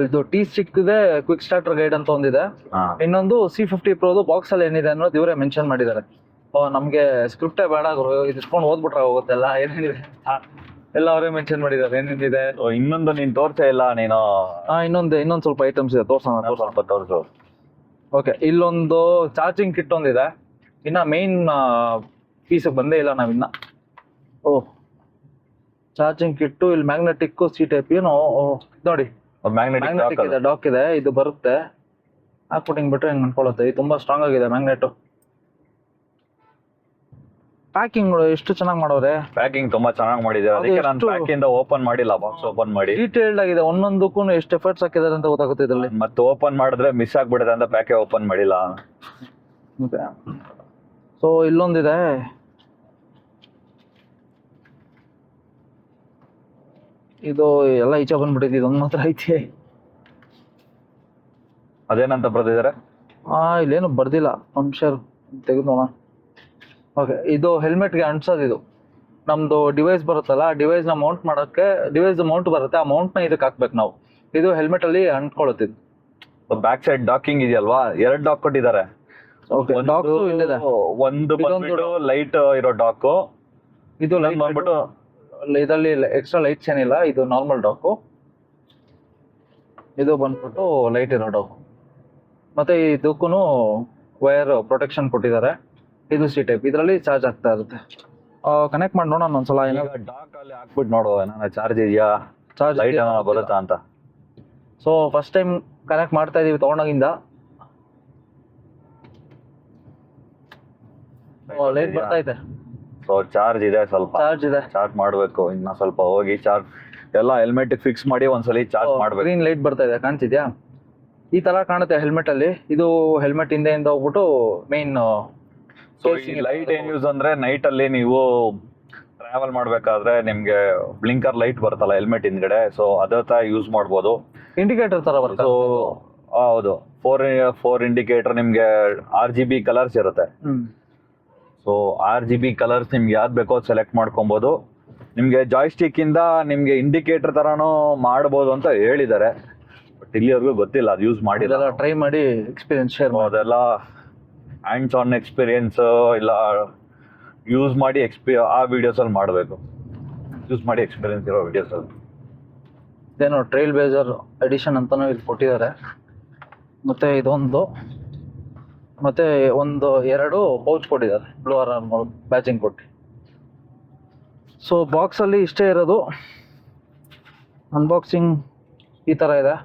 ಇದು ಟಿ ಸ್ಟಿಕ್ ಇದೆ, ಕ್ವಿಕ್ ಸ್ಟಾರ್ಟರ್ ಗೈಡ್ ಅಂತ ಒಂದಿದೆ. ಇನ್ನೊಂದು C50 ಪ್ರೋದು ಬಾಕ್ಸ್ ಅಲ್ಲಿ ಏನಿದೆ ಅನ್ನೋದು ಇವರೇ ಮೆನ್ಷನ್ ಮಾಡಿದ್ದಾರೆ. ನಮ್ಗೆ ಸ್ಕ್ರಿಪ್ಟೇ ಬೇಡ, ಇದು ಇಸ್ಕೊಂಡು ಓದ್ಬಿಟ್ರೆ ಹೋಗುತ್ತೆಲ್ಲ ಏನೇನಿದೆ ಎಲ್ಲ ಅವರೇ ಮೆನ್ಷನ್ ಮಾಡಿದ್ದಾರೆ ಏನೇನಿದೆ. ಇನ್ನೊಂದು ನೀನ್ ತೋರ್ಸೇ ಇಲ್ಲ ನೀನು. ಇನ್ನೊಂದು ಸ್ವಲ್ಪ ಐಟಮ್ಸ್ ಇದೆ, ತೋರ್ಸು. ಓಕೆ, ಇಲ್ಲೊಂದು ಚಾರ್ಜಿಂಗ್ ಕಿಟ್ ಒಂದಿದೆ. ಇನ್ನ ಮೇನ್ ಪೀಸ್ ಬಂದೇ ಇಲ್ಲ ನಾವಿನ್ನ. ಚಾರ್ಜಿಂಗ್ ಕಿಟ್ಟು, ಇಲ್ಲಿ ಮ್ಯಾಗ್ನೆಟಿಕ್ ಸಿ ಟೈಪ್ ಏನೋ ನೋಡಿ, ಮ್ಯಾಗ್ನೆಟಿಕ್ ಇದೆ, ಡಾಕ್ ಇದೆ. ಇದು ಬರುತ್ತೆ, ಹಾಕ್ಬಿಟ್ಟು ಹಿಂಗ್ ಬಿಟ್ರೆ ಹೆಂಗ್ ಅನ್ಕೊಳ್ಳುತ್ತೆ. ಇದು ತುಂಬಾ ಸ್ಟ್ರಾಂಗ್ ಆಗಿದೆ ಮ್ಯಾಗ್ನೆಟ್. ಪ್ಯಾಕಿಂಗ್ ಎಷ್ಟು ಚೆನ್ನಾಗಿ ಮಾಡೋರೆ. ಪ್ಯಾಕಿಂಗ್ ತುಂಬಾ ಚೆನ್ನಾಗಿ ಮಾಡಿದ್ದಾರೆ, ಅದಕ್ಕೆ ನಾನು ಎಷ್ಟು- ಪ್ಯಾಕ್ ಇಂದ ಓಪನ್ ಮಾಡಿಲ್ಲ, ಬಾಕ್ಸ್ ಓಪನ್ ಮಾಡಿ. ಡೀಟೇಲ್ಡ್ ಆಗಿದೆ, ಒಂದೊಂದಕ್ಕೂ ಎಷ್ಟು ಎಫರ್ಟ್ಸ್ ಹಾಕಿದ್ದಾರೆ ಅಂತ ಗೊತ್ತಾಗುತ್ತೆ ಇದರಲ್ಲಿ. ಮತ್ತೆ ಓಪನ್ ಮಾಡಿದ್ರೆ ಮಿಸ್ ಆಗ್ಬಿಡುತ್ತೆ ಅಂತ ಪ್ಯಾಕೆ ಓಪನ್ ಮಾಡಿಲ್ಲ. ಸೊ ಇಲ್ಲೊಂದಿದೆ, ಇದು ಎಲ್ಲ ಈಚೆ ಬಂದ್ಬಿಟ್ಟಿದೆ, ಇದೊಂದು ಮಾತ್ರ ಐತಿ. ಅದೇನಂತ ಬರ್ದಿದ್ದಾರೆ? ಇಲ್ಲೇನು ಬರ್ದಿಲ್ಲ, ಅಂಶರ್ ತೆಗೆದು ನೋಡೋಣ. ಓಕೆ, ಇದು ಹೆಲ್ಮೆಟ್ಗೆ ಅಂಟ್ಸೋದು. ಇದು ನಮ್ದು ಡಿವೈಸ್ ಬರುತ್ತಲ್ಲ, ಡಿವೈಸ್ನ ಮೌಂಟ್ ಮಾಡೋಕ್ಕೆ ಡಿವೈಸ್ ಮೌಂಟ್ ಬರುತ್ತೆ, ಆ ಮೌಂಟ್ನ ಇದಕ್ಕೆ ಹಾಕ್ಬೇಕು ನಾವು. ಇದು ಹೆಲ್ಮೆಟ್ ಅಲ್ಲಿ ಅಂಟ್ಕೊಳ್ಳುತ್ತಿದ್ದು. ಬ್ಯಾಕ್ ಸೈಡ್ ಡಾಕಿಂಗ್ ಇದೆಯಲ್ವಾ, 2 ಡಾಕ್ ಕೊಟ್ಟಿದ್ದಾರೆ. ಓಕೆ, ಡಾಕ್ಸು ಇಲ್ಲಿದೆ. ಒಂದು ಬಂದ್ಬಿಟ್ಟು ಲೈಟ್ ಇರೋ ಡಾಕು, ಇದು ಲೈಟ್ ಬಂದ್ಬಿಟ್ಟು ಇದರಲ್ಲಿ ಎಕ್ಸ್ಟ್ರಾ ಲೈಟ್ಸ್ ಏನಿಲ್ಲ, ಇದು ನಾರ್ಮಲ್ ಡಾಕು. ಇದು ಬಂದ್ಬಿಟ್ಟು ಲೈಟ್ ಇರೋ ಡಾಕು. ಮತ್ತೆ ಇದಕ್ಕೂ ವೈರ್ ಪ್ರೊಟೆಕ್ಷನ್ ಕೊಟ್ಟಿದ್ದಾರೆ. ಇದು ಸಿ ಟೈಪ್, ಇದರಲ್ಲಿ ಚಾರ್ಜ್ ಆಗ್ತಾ ಇರುತ್ತೆ. ಕನೆಕ್ಟ್ ಮಾಡಿ ನೋಡೋಣ ಒಂದ್ಸಲ. ಡಾಕ್ ಅಲ್ಲಿ ಹಾಕ್ಬಿಟ್ಟು ನೋಡು ಏನಾರ ಚಾರ್ಜ್ ಇದೆಯಾ, ಚಾರ್ಜ್ ಲೈಟ್ ಏನಾರ ಬರುತ್ತಾ ಅಂತ. ಸೊ ಫಸ್ಟ್ ಟೈಮ್ ಕನೆಕ್ಟ್ ಮಾಡ್ತಾ ಇದೀವಿ ತಗೊಂಡಾಗಿಂದ. ಲೈಟ್ ಬರ್ತಾ ಇದೆ. ಸೊ ಚಾರ್ಜ್ ಇದೆ, ಸ್ವಲ್ಪ ಚಾರ್ಜ್ ಇದೆ. ಚಾರ್ಜ್ ಮಾಡ್ಬೇಕು, ಇನ್ನ ಸ್ವಲ್ಪ ಹೋಗಿ ಚಾರ್ಜ್ ಎಲ್ಲ ಹೆಲ್ಮೆಟ್ ಫಿಕ್ಸ್ ಮಾಡಿ ಒಂದ್ಸಲಿ ಚಾರ್ಜ್ ಮಾಡ್ಬೇಕು. ಗ್ರೀನ್ ಲೈಟ್ ಬರ್ತಾ ಇದೆ, ಕಾಣ್ತಿದ್ಯಾ? ಈ ತರ ಕಾಣುತ್ತೆ ಹೆಲ್ಮೆಟ್ ಅಲ್ಲಿ. ಇದು ಹೆಲ್ಮೆಟ್ ಹಿಂದೆಯಿಂದ ಹೋಗ್ಬಿಟ್ಟು ಮೇನ್. ಸೊ ಈ ಲೈಟ್ ಏನ್ ಯೂಸ್ ಅಂದ್ರೆ, ನೈಟ್ ಅಲ್ಲಿ ನೀವು ಟ್ರಾವೆಲ್ ಮಾಡ್ಬೇಕಾದ್ರೆ ನಿಮ್ಗೆ ಬ್ಲಿಂಕರ್ ಲೈಟ್ ಬರುತ್ತಲ್ಲ ಹೆಲ್ಮೆಟ್ ಹಿಂದ್ಗಡೆ, ಸೊ ಅದೇ ತರ ಯೂಸ್ ಮಾಡ್ಬೋದು. ಇಂಡಿಕೇಟರ್ ತರ ಬರುತ್ತೆ. ಸೊ ಹೌದು, 4 ಇಂಡಿಕೇಟರ್ ನಿಮ್ಗೆ RGB ಕಲರ್ಸ್ ಇರುತ್ತೆ. ಸೊ RGB ಕಲರ್ಸ್ ನಿಮ್ಗೆ ಯಾವ್ದು ಬೇಕೋ ಅದು ಸೆಲೆಕ್ಟ್ ಮಾಡ್ಕೊಬೋದು. ನಿಮ್ಗೆ ಜಾಯ್ಸ್ಟಿಕ್ ಇಂದ ನಿಮ್ಗೆ ಇಂಡಿಕೇಟರ್ ತರಾನು ಮಾಡ್ಬೋದು ಅಂತ ಹೇಳಿದ್ದಾರೆ, ಬಟ್ ಇಲ್ಲಿವರೆಗೂ ಗೊತ್ತಿಲ್ಲ, ಅದು ಯೂಸ್ ಮಾಡಿಲ್ಲ. ಟ್ರೈ ಮಾಡಿ ಎಕ್ಸ್ಪೀರಿಯನ್ಸ್ ಶೇರ್ ಮಾಡಿ. ಅದೆಲ್ಲ ಹ್ಯಾಂಡ್ಸ್ ಆನ್ ಎಕ್ಸ್ಪೀರಿಯನ್ಸ್ ಇಲ್ಲ ಯೂಸ್ ಮಾಡಿ ಆ ವಿಡಿಯೋಸ್ ಅಲ್ಲಿ ಮಾಡಬೇಕು. ಯೂಸ್ ಮಾಡಿ ಎಕ್ಸ್ಪೀರಿಯನ್ಸ್ ಇರೋ ವಿಡಿಯೋಸ್ ಅಲ್ಲಿ. ಇದೇನೋ ಟ್ರೈಲ್ ಬೇಜರ್ ಎಡಿಷನ್ ಅಂತಾನು ಇಲ್ಲಿ ಕೊಟ್ಟಿದ್ದಾರೆ. ಮತ್ತೆ ಇದೊಂದು, ಮತ್ತೆ ಒಂದು 2 ಪೌಚ್ ಕೊಟ್ಟಿದ್ದಾರೆ, ಬ್ಲೂ ಆರ್ಮರ್ ಬ್ಯಾಚಿಂಗ್ ಕೊಟ್ಟು. ಸೊ ಬಾಕ್ಸ್ ಅಲ್ಲಿ ಇಷ್ಟೇ ಇರೋದು. ಅನ್ಬಾಕ್ಸಿಂಗ್ ಈ ತರ ಇದೆ.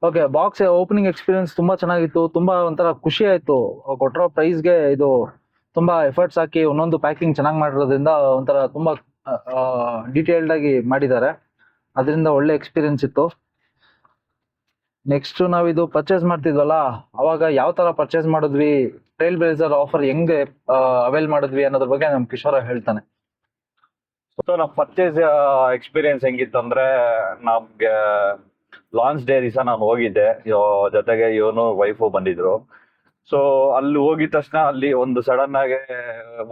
ಓಕೆ, ಬಾಕ್ಸ್ ಓಪನಿಂಗ್ ಎಕ್ಸ್ಪೀರಿಯನ್ಸ್ ತುಂಬಾ ಚೆನ್ನಾಗಿತ್ತು. ತುಂಬಾ ಒಂಥರ ಖುಷಿ ಆಯ್ತು. ಕೊಟ್ಟಿರೋ ಪ್ರೈಸ್ಗೆ ಇದು ತುಂಬಾ ಎಫರ್ಟ್ಸ್ ಹಾಕಿ ಒಂದೊಂದು ಪ್ಯಾಕಿಂಗ್ ಚೆನ್ನಾಗಿ ಮಾಡಿರೋದ್ರಿಂದ ಒಂಥರ ತುಂಬಾ ಡೀಟೇಲ್ಡ್ ಆಗಿ ಮಾಡಿದ್ದಾರೆ. ಅದರಿಂದ ಒಳ್ಳೆ ಎಕ್ಸ್ಪೀರಿಯನ್ಸ್ ಇತ್ತು. ನೆಕ್ಸ್ಟ್ ನಾವಿದು ಪರ್ಚೇಸ್ ಮಾಡ್ತಿದ್ವಲ್ಲ, ಅವಾಗ ಯಾವ ತರ ಪರ್ಚೇಸ್ ಮಾಡಿದ್ವಿ, ಟ್ರೈಲ್ ಬ್ಲೇಸರ್ ಆಫರ್ ಹೆಂಗೆ ಅವೈಲ್ ಮಾಡಿದ್ವಿ ಅನ್ನೋದ್ರ ಬಗ್ಗೆ ನಮ್ ಕಿಶೋರ ಹೇಳ್ತಾನೆ. ಸೊ ನಮ್ಮ ಪರ್ಚೇಸ್ ಎಕ್ಸ್ಪೀರಿಯನ್ಸ್ ಹೆಂಗಿತ್ತಂದ್ರೆ, ನಮ್ಗೆ ಲಾಂಚ್ ಡೇ ದಿವಸ ನಾನು ಹೋಗಿದ್ದೆ, ಜೊತೆಗೆ ಇವನು ವೈಫು ಬಂದಿದ್ರು. ಸೊ ಅಲ್ಲಿ ಹೋಗಿದ ತಕ್ಷಣ ಅಲ್ಲಿ ಒಂದು ಸಡನ್ ಆಗಿ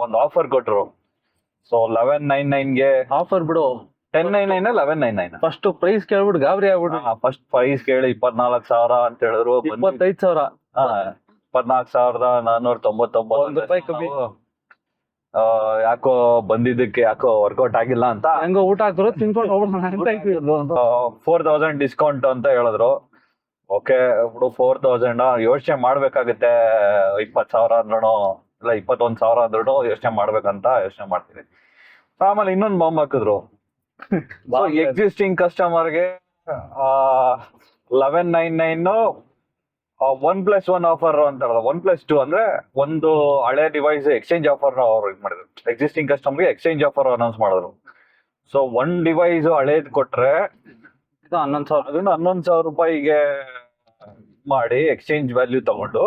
ಒಂದು ಆಫರ್ ಕೊಟ್ರು. ಸೊ 1199ಗೆ ಆಫರ್ ಬಿಡು, 1099 1199 ಫಸ್ಟ್ ಪ್ರೈಸ್ ಕೇಳ್ಬಿಟ್ಟು ಗಾಬರಿ ಆಗ್ಬಿಟ್ಟು. ಫಸ್ಟ್ ಪ್ರೈಸ್ ಕೇಳಿ 24,000 ಅಂತ ಹೇಳಿದ್ರು. 25,000. 24,499 ಒಂದು ರೂಪಾಯಿ ಕಮ್ಮಿ. ಯಾಕೋ ಬಂದಿದ್ದಕ್ಕೆ ಯಾಕೋ ವರ್ಕೌಟ್ ಆಗಿಲ್ಲ ಅಂತ ಹೆಂಗೋ ಊಟ ಹಾಕಿದ್ರು ತಿನ್ಕೊಂಡು ಹೋಗ್ಬಿಡೋಣ ಅಂತ ಇದ್ವಿ. 4,000 ಡಿಸ್ಕೌಂಟ್ ಅಂತ ಹೇಳಿದ್ರು. ಓಕೆ ಬಿಡು, 4,000 ಯೋಚನೆ ಮಾಡ್ಬೇಕಾಗುತ್ತೆ. 20,000 ಅಂದ್ರೂ ಇಲ್ಲ 21,000 ಅಂದ್ರೂ ಯೋಚನೆ ಮಾಡ್ಬೇಕಂತ ಯೋಚನೆ ಮಾಡ್ತೀನಿ. ಆಮೇಲೆ ಇನ್ನೊಂದು ಬಾಂಬ್ ಹಾಕಿದ್ರು. ಎಕ್ಸಿಸ್ಟಿಂಗ್ ಕಸ್ಟಮರ್ಗೆ 1199 1+1 ಆಫರ್ ಅಂತ ಹೇಳಿದ್ರು. 1+2 ಅಂದ್ರೆ ಒಂದು ಹಳೆ ಡಿವೈಸ್ ಎಕ್ಸ್ಚೇಂಜ್ ಆಫರ್ ಅವ್ರು ಇದು ಮಾಡಿದ್ರು. ಎಕ್ಸಿಸ್ಟಿಂಗ್ ಕಸ್ಟಮರ್ಗೆ ಎಕ್ಸ್ಚೇಂಜ್ ಆಫರ್ ಅನೌನ್ಸ್ ಮಾಡಿದ್ರು. ಸೊ 1 ಡಿವೈಸ್ ಹಳೇದ್ ಕೊಟ್ರೆ ಇದು 11,000. ಅದನ್ನ 11,000 ರೂಪಾಯಿಗೆ ಮಾಡಿ ಎಕ್ಸ್ಚೇಂಜ್ ವ್ಯಾಲ್ಯೂ ತಗೊಂಡು,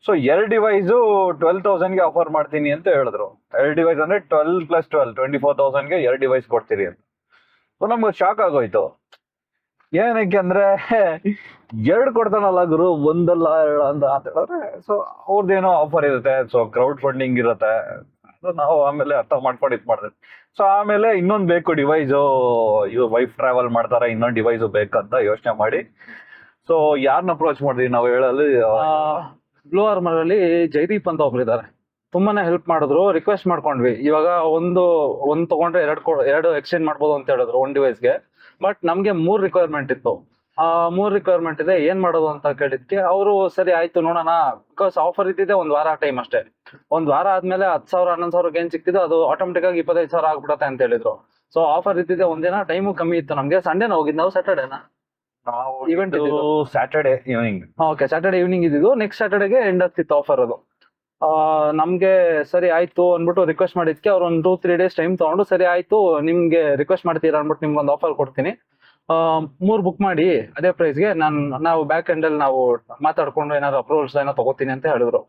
ಸೊ 2 ಡಿವೈಸು 12,000ಗೆ ಆಫರ್ ಮಾಡ್ತೀನಿ ಅಂತ ಹೇಳಿದ್ರು. 2 ಡಿವೈಸ್ ಅಂದ್ರೆ 12+12 24,000ಗೆ 2 ಡಿವೈಸ್ ಕೊಡ್ತೀರಿ ಅಂತ. ಸೊ ನಮ್ಗೆ ಶಾಕ್ ಆಗೋಯ್ತು. ಏನಕ್ಕೆ ಅಂದ್ರೆ 2 ಕೊಡ್ತಾನಲ್ಲ ಗುರು, ಒಂದಲ್ಲ 2 ಅಂತ ಹೇಳಿದ್ರೆ. ಸೊ ಅವ್ರದ್ದೇನೋ ಆಫರ್ ಇರುತ್ತೆ, ಸೊ ಕ್ರೌಡ್ ಫಂಡಿಂಗ್ ಇರುತ್ತೆ, ನಾವು ಆಮೇಲೆ ಅರ್ಥ ಮಾಡ್ಕೊಂಡು ಇದು ಮಾಡಿದ್ವಿ. ಸೊ ಆಮೇಲೆ ಇನ್ನೊಂದು ಬೇಕು ಡಿವೈಸು, ಇವ್ರು ವೈಫ್ ಟ್ರಾವೆಲ್ ಮಾಡ್ತಾರೆ, ಇನ್ನೊಂದು ಡಿವೈಸು ಬೇಕಂತ ಯೋಚನೆ ಮಾಡಿ ಸೊ ಯಾರನ್ನ ಅಪ್ರೋಚ್ ಮಾಡಿದ್ವಿ ನಾವು ಹೇಳಲು. ಬ್ಲೂ ಆರ್ಮರ್ ಅಲ್ಲಿ ಜೈದೀಪ್ ಅಂತ ಒಬ್ರು ಇದ್ದಾರೆ, ತುಂಬಾನೇ ಹೆಲ್ಪ್ ಮಾಡಿದ್ರು. ರಿಕ್ವೆಸ್ಟ್ ಮಾಡ್ಕೊಂಡ್ವಿ, ಇವಾಗ ಒಂದು ತಗೊಂಡ್ರೆ 2 ಎಕ್ಸ್ಚೇಂಜ್ ಮಾಡ್ಬೋದು ಅಂತ ಹೇಳಿದ್ರು 1 ಡಿವೈಸ್ಗೆ. ಬಟ್ ನಮ್ಗೆ 3 ರಿಕ್ವೈರ್ಮೆಂಟ್ ಇತ್ತು. 3 ರಿಕ್ವೈರ್ಮೆಂಟ್ ಇದೆ, ಏನ್ ಮಾಡೋದು ಅಂತ ಕೇಳಿದ್ಕೆ ಅವರು ಸರಿ ಆಯ್ತು ನೋಡೋಣ, ಬಿಕಾಸ್ ಆಫರ್ ಇದ್ದಿದೆ 1 ವಾರ ಟೈಮ್ ಅಷ್ಟೇ. 1 ವಾರ ಆದ್ಮೇಲೆ 10,000 11,000 ಏನ್ ಸಿಕ್ತಿದೆ ಅದು ಆಟೋಮೆಟಿಕ್ ಆಗಿ 25,000 ಆಗ್ಬಿಡತ್ತೆ ಅಂತ ಹೇಳಿದ್ರು. ಸೊ ಆಫರ್ ಇದ್ದಿದೆ, ಒಂದಿನ ಟೈಮು ಕಮ್ಮಿ ಇತ್ತು ನಮ್ಗೆ. ಸಂಡೇನ ಹೋಗಿದ್ ನಾವು, ಸ್ಯಾಟರ್ಡೇನಾ event Saturday evening. Okay, Saturday evening ಇದ್ದಿದ್ದು. ನೆಕ್ಸ್ಟ್ ಸ್ಯಾಟರ್ಡೇಗೆ ಎಂಡ್ ಆಗ್ತಿತ್ತು ಆಫರ್ ಅದು. ನಮ್ಗೆ ಸರಿ ಆಯ್ತು ಅಂದ್ಬಿಟ್ಟು ರಿಕ್ವೆಸ್ಟ್ ಮಾಡಿದ್ಕೆ ಅವ್ರು ಒಂದು 2-3 ಡೇಸ್ ಟೈಮ್ ತಗೊಂಡು ಸರಿ ಆಯ್ತು ನಿಮ್ಗೆ ರಿಕ್ವೆಸ್ಟ್ ಮಾಡ್ತೀರಾ ಅಂದ್ಬಿಟ್ಟು ನಿಮ್ಗೆ ಒಂದು ಆಫರ್ ಕೊಡ್ತೀನಿ, 3 ಬುಕ್ ಮಾಡಿ ಅದೇ ಪ್ರೈಸ್ಗೆ ನಾವು ಬ್ಯಾಕ್ ಎಂಡ್ ಅಲ್ಲಿ ನಾವು ಮಾತಾಡ್ಕೊಂಡು ಏನಾದ್ರು ಅಪ್ರೂವಲ್ಸ್ ಏನೋ ತಗೋತೀನಿ ಅಂತ ಹೇಳಿದ್ರು.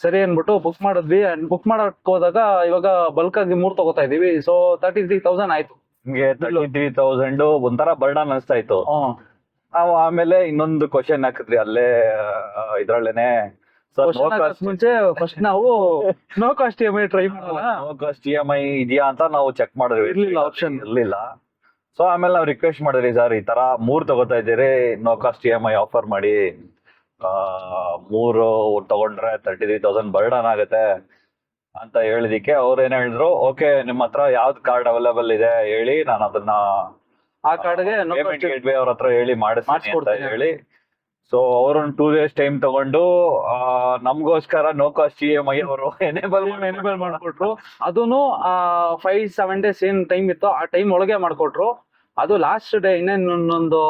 ಸರಿ ಅನ್ಬಿಟ್ಟು ಬುಕ್ ಮಾಡಿದ್ವಿ. ಬುಕ್ ಮಾಡಕ್ ಹೋದಾಗ ಇವಾಗ ಬಲ್ಕ್ ಆಗಿ 3 ತಗೋತಾ ಇದೀವಿ. ಸೊ 33,000 ಆಯ್ತು ನಿಮ್ಗೆ 33,000 ಒಂಥರ ಬರ್ಡನ್ ಅನಿಸ್ತಾ ಇತ್ತು. ನಾವು ಆಮೇಲೆ ಇನ್ನೊಂದು ಕ್ವಶನ್ ಹಾಕಿದ್ರಿ ಅಲ್ಲೇ ಇದ್ರಲ್ಲೇನೆ, ಮುಂಚೆ ಫಸ್ಟ್ ನಾವು ನೋ ಕಾಸ್ಟ್ EMI ಟ್ರೈ ಮಾಡೋಣ, ನೋ ಕಾಸ್ಟ್ EMI ಇದೆಯಾ ಅಂತ ನಾವು ಚೆಕ್ ಮಾಡಿದ್ವಿ, ಇರ್ಲಿಲ್ಲ, ಆಪ್ಷನ್ ಇರ್ಲಿಲ್ಲ. ಸೊ ಆಮೇಲೆ ನಾವು ರಿಕ್ವೆಸ್ಟ್ ಮಾಡಿದ್ರಿ, ಸರ್ ಈ ತರ 3 ತಗೋತಾ ಇದ್ದೀರಿ, ನೋ ಕಾಸ್ಟ್ EMI ಆಫರ್ ಮಾಡಿ, 3 ತಗೊಂಡ್ರೆ 33,000 ಬರ್ಡನ್ ಆಗುತ್ತೆ ಅಂತ ಹೇಳಿದಿಕ್ಕೆ ಅವ್ರು ಏನ್ ಹೇಳಿದ್ರು, ಓಕೆ ನಿಮ್ಮ ಹತ್ರ ಯಾವ್ದು ಕಾರ್ಡ್ ಅವೈಲೇಬಲ್ ಇದೆ ಹೇಳಿ, ನಾನು ಅದನ್ನ ಆ ಕಾರ್ಡ್ಗೆ ಪೇಮೆಂಟ್ ಗೇಟ್ವೇ ಅವ್ರ ಹತ್ರ ಹೇಳಿ ಮಾಡಿಸ್ತೀನಿ ಅಂತ ಹೇಳಿ. ಸೊ ಅವ್ರೊಂದು 2 days ಟೈಮ್ ತಗೊಂಡು ನಮ್ಗೋಸ್ಕರ ನೋ ಕಾಸ್ಟ್ EMI ಅವರು ಎನೇಬಲ್ ಮಾಡ್ಕೊಟ್ರು. ಅದೂನು 5-7 days ಏನ್ ಟೈಮ್ ಇತ್ತು ಆ ಟೈಮ್ ಒಳಗೆ ಮಾಡ್ಕೊಟ್ರು. ಅದು ಲಾಸ್ಟ್ ಡೇ ಇನ್ನೊಂದು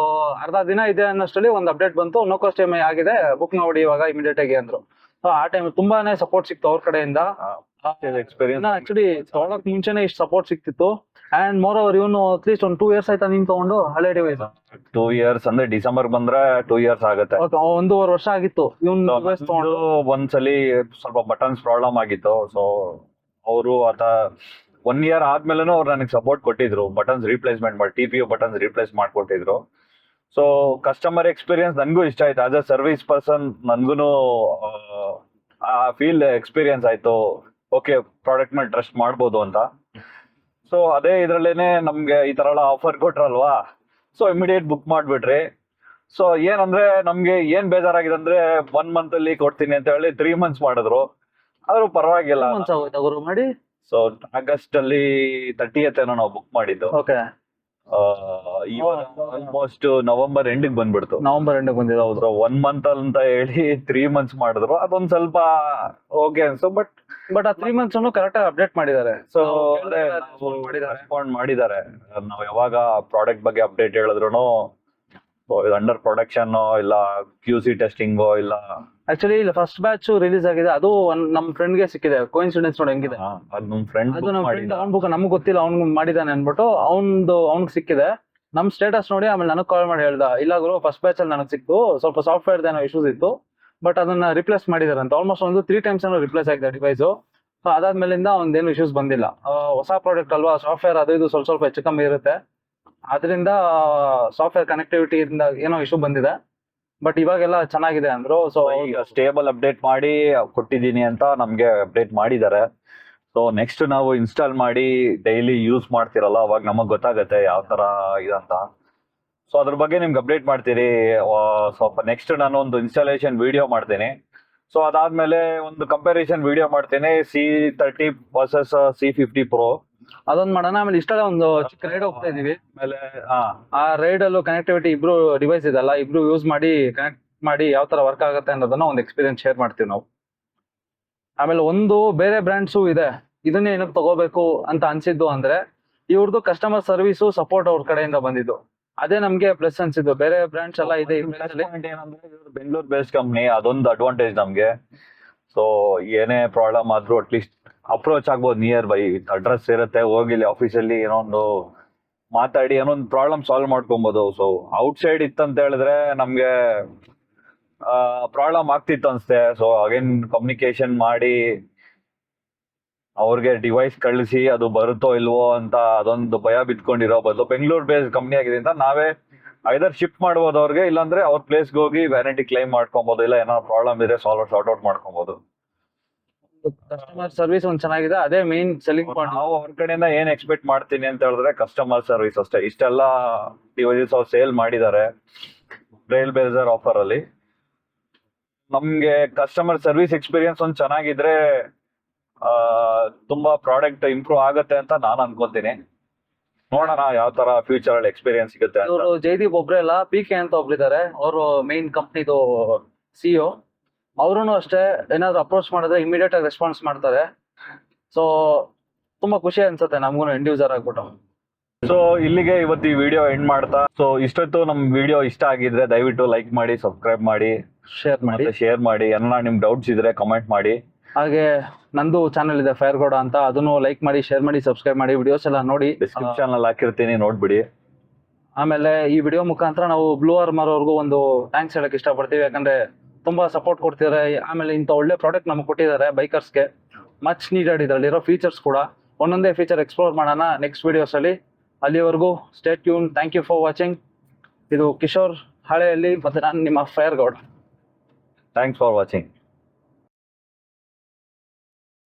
ಅರ್ಧ ದಿನ ಇದೆ ಅನ್ನಷ್ಟರಲ್ಲಿ ಒಂದು ಅಪ್ಡೇಟ್ ಬಂತು, ನೋ ಕಾಸ್ಟ್ EMI ಆಗಿದೆ, ಬುಕ್ ಮಾಡಿ ಇವಾಗ ಇಮಿಡಿಯೇಟ್ ಆಗಿ ಅಂದ್ರು. ಆ ಟೈಮ್ ತುಂಬಾನೇ ಸಪೋರ್ಟ್ ಸಿಕ್ತು ಅವ್ರ ಕಡೆಯಿಂದ. ಎಕ್ಸ್ಪೀರಿಯನ್ಸ್ ಆಕ್ಚುಲಿ ತಗೊಳಕ್ ಮುಂಚೆನೆ ಇಷ್ಟು ಸಪೋರ್ಟ್ ಸಿಕ್ತಿತ್ತು. ಅಂಡ್ ಮೋರ್ ಓವರ್ ಇವನು ಅಟ್ಲೀಸ್ಟ್ ಒಂದು 2 years ಆಯ್ತಾ ನೀನ್ ತಗೊಂಡು ಹಳೆ ಡಿವೈಸ್? 2 years ಅಂದ್ರೆ ಡಿಸೆಂಬರ್ ಬಂದ್ರೆ 2 years ಆಗುತ್ತೆ. 1.5 ವರ್ಷ ಆಗಿತ್ತು ಇವನ್ ಡಿವೈಸ್ ತಗೊಂಡು. ಒಂದ್ಸಲಿ ಸ್ವಲ್ಪ ಬಟನ್ಸ್ ಪ್ರಾಬ್ಲಮ್ ಆಗಿತ್ತು. ಸೊ ಅವರು 1 year ಆದ್ಮೇಲೆನೂ ಅವ್ರು ನನಗೆ ಸಪೋರ್ಟ್ ಕೊಟ್ಟಿದ್ರು, ಬಟನ್ಸ್ ರೀಪ್ಲೇಸ್ಮೆಂಟ್ ಮಾಡಿ, TPU ಬಟನ್ಸ್ ರೀಪ್ಲೇಸ್ ಮಾಡ್ಕೊಟ್ಟಿದ್ರು. ಸೊ ಕಸ್ಟಮರ್ ಎಕ್ಸ್ಪೀರಿಯನ್ಸ್ ನನ್ಗೂ ಇಷ್ಟ ಆಯ್ತು. ಆಸ್ ಅ ಸರ್ವಿಸ್ ಪರ್ಸನ್ ನನ್ಗೂ ಆ ಫೀಲ್ ಎಕ್ಸ್ಪೀರಿಯನ್ಸ್ ಆಯ್ತು, ಓಕೆ ಪ್ರಾಡಕ್ಟ್ ಮೇಲೆ ಟ್ರಸ್ಟ್ ಮಾಡ್ಬೋದು ಅಂತ. ಸೊ ಅದೇ ಇದ್ರಲ್ಲೇನೆ ನಮ್ಗೆ ಈ ತರ ಎಲ್ಲ ಆಫರ್ ಕೊಟ್ರಲ್ವಾ, ಸೊ ಇಮಿಡಿಯೇಟ್ ಬುಕ್ ಮಾಡ್ಬಿಟ್ರಿ. ಸೊ ಏನಂದ್ರೆ ನಮ್ಗೆ ಏನ್ ಬೇಜಾರಾಗಿದೆ ಅಂದ್ರೆ 1 month ಅಲ್ಲಿ ಕೊಡ್ತೀನಿ ಅಂತ ಹೇಳಿ 3 months ಮಾಡಿದ್ರು, ಆದ್ರೂ ಪರವಾಗಿಲ್ಲ. ಮಾಡಿ ಸೊ ಆಗಸ್ಟ್ ಅಲ್ಲಿ 30th ಏನೋ ನಾವು ಬುಕ್ ಮಾಡಿದ್ದು. ಓಕೆ, ಆಲ್ಮೋಸ್ಟ್ ನವೆಂಬರ್ ಎಂಡಿಗೆ ಬಂದ್ಬಿಡ್ತು. ನವೆಂಬರ್ ಎಂಡಿಗೆ ಬಂದಿದೆ. ಹೌದು. 1 month ಅಂತ ಹೇಳಿ 3 months ಮಾಡಿದ್ರು, ಅದೊಂದ್ ಸ್ವಲ್ಪ ಓಕೆ ಅನ್ಸು. ಬಟ್ ಆ 3 months ಕರೆಕ್ಟ್ ಆಗಿ ಅಪ್ಡೇಟ್ ಮಾಡಿದ್ದಾರೆ. ಸೊ ರೆಸ್ಪಾಂಡ್ ಮಾಡಿದ್ದಾರೆ. ನಾವು ಯಾವಾಗ ಪ್ರಾಡಕ್ಟ್ ಬಗ್ಗೆ ಅಪ್ಡೇಟ್ ಹೇಳಿದ್ರು ಅಂಡರ್ ಪ್ರೊಡಕ್ಷನ್ ಇಲ್ಲ QC ಟೆಸ್ಟಿಂಗ್ ಇಲ್ಲ. ಆಕ್ಚುಲಿ ಇಲ್ಲ, ಫಸ್ಟ್ ಬ್ಯಾಚ್ ರಿಲೀಸ್ ಆಗಿದೆ, ಅದು ನಮ್ ಫ್ರೆಂಡ್ ಗೆ ಸಿಕ್ಕಿದೆ. ಕೋಇನ್ಸಿಡೆನ್ಸ್ ನೋಡಿ ಹೆಂಗಿದೆ, ಅದು ನಮ್ ಫ್ರೆಂಡ್ ಅವ್ನ್ ಬುಕ್ ನಮ್ಗೆ ಗೊತ್ತಿಲ್ಲ, ಅವ್ನ್ ಮಾಡಿದಾನೆ ಅನ್ಬಿಟ್ಟು ಅವ್ನಿಗೆ ಸಿಕ್ಕಿದೆ. ನಮ್ ಸ್ಟೇಟಸ್ ನೋಡಿ ಆಮೇಲೆ ನನಗ್ ಕಾಲ್ ಮಾಡಿ ಹೇಳ್ದ, ಇಲ್ಲ ಗುರು ಫಸ್ಟ್ ಬ್ಯಾಚ್ ಅಲ್ಲಿ ನನಗೆ ಸಿಕ್ತು, ಸ್ವಲ್ಪ ಸಾಫ್ಟ್ವೇರ್ ಏನೋ ಇಶ್ಯೂಸ್ ಇತ್ತು, ಬಟ್ ಅದನ್ನ ರಿಪ್ಲೇಸ್ ಮಾಡಿದಾರೆ ಅಂತ. ಆಲ್ಮೋಸ್ಟ್ 3 times ಏನೋ ರಿಪ್ಲೇಸ್ ಆಗಿದೆ ಡಿವೈಸ್. ಅದಾದ್ಮೇಲಿಂದ ಒಂದೇನು ಇಶ್ಯೂಸ್ ಬಂದಿಲ್ಲ. ಹೊಸ ಪ್ರಾಡಕ್ಟ್ ಅಲ್ವಾ, ಸಾಫ್ಟ್ವೇರ್ ಅದು ಇದು ಸ್ವಲ್ಪ ಹೆಚ್ಚು ಕಮ್ಮಿ ಇರುತ್ತೆ, ಅದರಿಂದ ಸಾಫ್ಟ್ವೇರ್ ಕನೆಕ್ಟಿವಿಟಿ ಇಂದ ಏನೋ ಇಶ್ಯೂ ಬಂದಿದೆ, ಬಟ್ ಇವಾಗೆಲ್ಲ ಚೆನ್ನಾಗಿದೆ ಅಂದ್ರು. ಸೊ ಈಗ ಸ್ಟೇಬಲ್ ಅಪ್ಡೇಟ್ ಮಾಡಿ ಕೊಟ್ಟಿದ್ದೀನಿ ಅಂತ ನಮ್ಗೆ ಅಪ್ಡೇಟ್ ಮಾಡಿದ್ದಾರೆ. ಸೊ ನೆಕ್ಸ್ಟ್ ನಾವು ಇನ್ಸ್ಟಾಲ್ ಮಾಡಿ ಡೈಲಿ ಯೂಸ್ ಮಾಡ್ತಿರಲ್ಲ, ಅವಾಗ ನಮಗ್ ಗೊತ್ತಾಗತ್ತೆ ಯಾವ ತರ ಇದಂತ. ಸೊ ಅದ್ರ ಬಗ್ಗೆ ನಿಮ್ಗೆ ಅಪ್ಡೇಟ್ ಮಾಡ್ತೀರಿ. ಸ್ವಲ್ಪ ನೆಕ್ಸ್ಟ್ ನಾನು ಒಂದು ಇನ್ಸ್ಟಾಲೇಷನ್ ವಿಡಿಯೋ ಮಾಡ್ತೀನಿ. ಸೊ ಅದಾದ್ಮೇಲೆ ಒಂದು ಕಂಪ್ಯಾರಿಸನ್ ವಿಡಿಯೋ ಮಾಡ್ತೀನಿ, C30 ವರ್ಸಸ್ C50 Pro. ಅದೊಂದ್ ಮಾಡೋಣ. ಆಮೇಲೆ ಇಷ್ಟಲ್ಲ ಒಂದು ಚಿಕ್ಕ ರೈಡ್ ಹೋಗ್ತಾ ಇದೀವಿ. ಆಮೇಲೆ ಆ ರೈಡ್ ಅಲ್ಲೂ ಕನೆಕ್ಟಿವಿಟಿ ಇಬ್ರು ಡಿವೈಸ್ ಇದೆಲ್ಲ, ಇಬ್ರು ಯೂಸ್ ಮಾಡಿ ಕನೆಕ್ಟ್ ಮಾಡಿ ಯಾವ ತರ ವರ್ಕ್ ಆಗುತ್ತೆ ಅನ್ನೋದನ್ನ ಒಂದು ಎಕ್ಸ್ಪೀರಿಯನ್ಸ್ ಶೇರ್ ಮಾಡ್ತೀವಿ ನಾವು. ಆಮೇಲೆ ಒಂದು ಬೇರೆ ಬ್ರ್ಯಾಂಡ್ಸು ಇದೆ, ಇದನ್ನೇ ಏನಕ್ಕೆ ತಗೋಬೇಕು ಅಂತ ಅನ್ಸಿದ್ದು ಅಂದ್ರೆ ಇವ್ರದ್ದು ಕಸ್ಟಮರ್ ಸರ್ವಿಸು ಸಪೋರ್ಟ್ ಅವ್ರ ಕಡೆಯಿಂದ ಬಂದಿದ್ದು, ಅದೇ ನಮ್ಗೆ ಪ್ಲಸ್ ಅನ್ಸಿದ್ದು. ಬೇರೆ ಬ್ರ್ಯಾಂಡ್ಸ್ ಎಲ್ಲ ಇದೆ ಬೆಂಗಳೂರು ಬೇಸ್ಡ್ ಕಂಪ್ನಿ, ಅದೊಂದು ಅಡ್ವಾಂಟೇಜ್ ನಮ್ಗೆ. ಸೊ ಏನೇ ಪ್ರಾಬ್ಲಮ್ ಆದ್ರೂ ಅಟ್ಲೀಸ್ಟ್ ಅಪ್ರೋಚ್ ಆಗ್ಬೋದು, ನಿಯರ್ ಬೈ ಅಡ್ರೆಸ್ ಇರುತ್ತೆ, ಹೋಗಿಲ್ಲಿ ಆಫೀಸಲ್ಲಿ ಏನೋ ಒಂದು ಮಾತಾಡಿ ಏನೋ ಒಂದು ಪ್ರಾಬ್ಲಮ್ ಸಾಲ್ವ್ ಮಾಡ್ಕೊಬೋದು. ಸೊ ಔಟ್ ಸೈಡ್ ಇತ್ತಂತ ಹೇಳಿದ್ರೆ ನಮ್ಗೆ ಪ್ರಾಬ್ಲಮ್ ಆಗ್ತಿತ್ತು ಅನ್ಸುತ್ತೆ. ಸೊ ಅಗೇನ್ ಕಮ್ಯುನಿಕೇಶನ್ ಮಾಡಿ ಅವ್ರಿಗೆ ಡಿವೈಸ್ ಕಳಿಸಿ ಅದು ಬರುತ್ತೋ ಇಲ್ವೋ ಅಂತ ಅದೊಂದು ಭಯ ಬಿತ್ಕೊಂಡಿರೋ ಬದಲು ಬೆಂಗಳೂರು ಬೇಸ್ಡ್ ಕಂಪ್ನಿ ಆಗಿದೆ ಅಂತ ನಾವೇ ಐದರ್ ಶಿಫ್ಟ್ ಮಾಡ್ಬೋದು ಅವ್ರಿಗೆ, ಇಲ್ಲಾಂದ್ರೆ ಅವ್ರ ಪ್ಲೇಸ್ಗೆ ಹೋಗಿ ವ್ಯಾರಂಟಿ ಕ್ಲೈಮ್ ಮಾಡ್ಕೊಬಹುದು, ಇಲ್ಲ ಏನೋ ಪ್ರಾಬ್ಲಮ್ ಇದ್ರೆ ಸಾರ್ಟ್ ಔಟ್ ಮಾಡ್ಕೊಬಹುದು. ಕಸ್ಟಮರ್ ಸರ್ವಿಸ್ ಒಂದ್ ಚೆನ್ನಾಗಿದೆ, ಅದೇ ಮೇನ್ ಸೆಲ್ಲಿಂಗ್ ಪಾಯಿಂಟ್. ನಾವು ಅವ್ರ ಕಡೆಯಿಂದ ಏನ್ ಎಕ್ಸ್ಪೆಕ್ಟ್ ಮಾಡ್ತೀನಿ ಅಂತ ಹೇಳಿದ್ರೆ ಕಸ್ಟಮರ್ ಸರ್ವಿಸ್ ಅಷ್ಟೇ. ಇಷ್ಟೆಲ್ಲ ಡಿವೈಸಸ್ ಅವ್ರು ಸೇಲ್ ಮಾಡಿದ್ದಾರೆ ಟ್ರೈಲ್ ಬ್ಲೇಜರ್ ಆಫರ್ ಅಲ್ಲಿ. ನಮ್ಗೆ ಕಸ್ಟಮರ್ ಸರ್ವಿಸ್ ಎಕ್ಸ್ಪೀರಿಯನ್ಸ್ ಒಂದ್ ಚೆನ್ನಾಗಿದ್ರೆ ತುಂಬಾ ಪ್ರಾಡಕ್ಟ್ ಇಂಪ್ರೂವ್ ಆಗುತ್ತೆ ಅಂತ ನಾನು ಅನ್ಕೊಂತೀನಿ. ನೋಡೋಣ ಯಾವ ತರ ಫ್ಯೂಚರ್ ಅಲ್ಲಿ ಎಕ್ಸ್ಪೀರಿಯನ್ಸ್ ಸಿಗುತ್ತೆ. ಇವರು ಜೈದೀಪ್ ಒಬ್ರೆ ಅಲ್ಲ, PK ಅಂತ ಒಬ್ರಿದ್ದಾರೆ, ಅವರು ಮೇನ್ ಕಂಪ್ನಿದು CEO. ಅವ್ರೂ ಅಷ್ಟೇ ಏನಾದ್ರು ಅಪ್ರೋಚ್ ಮಾಡಿದ್ರೆ ಇಮಿಡಿಯೇಟ್ ಆಗಿ ರೆಸ್ಪಾನ್ಸ್ ಮಾಡ್ತಾರೆ. ಸೊ ತುಂಬಾ ಖುಷಿ ಅನ್ಸುತ್ತೆ ನಮ್ಗೂ ಎಂಡ್ ಯೂಸರ್ ಆಗ್ಬಿಟ್ಟು. ಸೊ ಇಲ್ಲಿಗೆ ಇವತ್ತು ಈ ವಿಡಿಯೋ ಎಂಡ್ ಮಾಡ್ತಾ, ಸೊ ಇಷ್ಟೊತ್ತು ನಮ್ ವಿಡಿಯೋ ಇಷ್ಟ ಆಗಿದ್ರೆ ದಯವಿಟ್ಟು ಲೈಕ್ ಮಾಡಿ, ಸಬ್ಸ್ಕ್ರೈಬ್ ಮಾಡಿ, ಶೇರ್ ಮಾಡಿ. ಏನಾರ ನಿಮ್ ಡೌಟ್ಸ್ ಇದ್ರೆ ಕಮೆಂಟ್ ಮಾಡಿ. ಹಾಗೆ ನಂದು ಚಾನಲ್ ಇದೆ ಫೈರ್ ಗೌಡ ಅಂತ, ಅದನ್ನು ಲೈಕ್ ಮಾಡಿ, ಶೇರ್ ಮಾಡಿ, ಸಬ್ಸ್ಕ್ರೈಬ್ ಮಾಡಿ, ವಿಡಿಯೋಸ್ ಎಲ್ಲ ನೋಡಿ. ಡಿಸ್ಕ್ರಿಪ್ಷನ್ ಅಲ್ಲಿ ಹಾಕಿರ್ತೀನಿ, ನೋಡ್ಬಿಡಿ. ಆಮೇಲೆ ಈ ವಿಡಿಯೋ ಮುಖಾಂತರ ನಾವು ಬ್ಲೂ ಆರ್ಮರ್ ಅವ್ರಿಗೂ ಒಂದು ಥ್ಯಾಂಕ್ಸ್ ಹೇಳಕ್ ಇಷ್ಟಪಡ್ತೀವಿ, ಯಾಕಂದ್ರೆ ತುಂಬಾ ಸಪೋರ್ಟ್ ಕೊಡ್ತಿದ್ದಾರೆ. ಆಮೇಲೆ ಇಂಥ ಒಳ್ಳೆ ಪ್ರಾಡಕ್ಟ್ ನಮಗೆ ಕೊಟ್ಟಿದ್ದಾರೆ ಬೈಕರ್ಸ್ಗೆ, ಮಚ್ ನೀಡೆಡ್ ಇದರಲ್ಲಿರೋ ಫೀಚರ್ಸ್ ಕೂಡ. ಒಂದೊಂದೇ ಫೀಚರ್ ಎಕ್ಸ್ಪ್ಲೋರ್ ಮಾಡೋಣ ನೆಕ್ಸ್ಟ್ ವಿಡಿಯೋಸ್ ಅಲ್ಲಿ. ಅಲ್ಲಿವರೆಗೂ stay tune. Thank you for watching. ಇದು ಕಿಶೋರ್ ಹಳೆಯಲ್ಲಿ, ಮತ್ತೆ ನಾನು ನಿಮ್ಮ fire Gowda. Thanks for watching.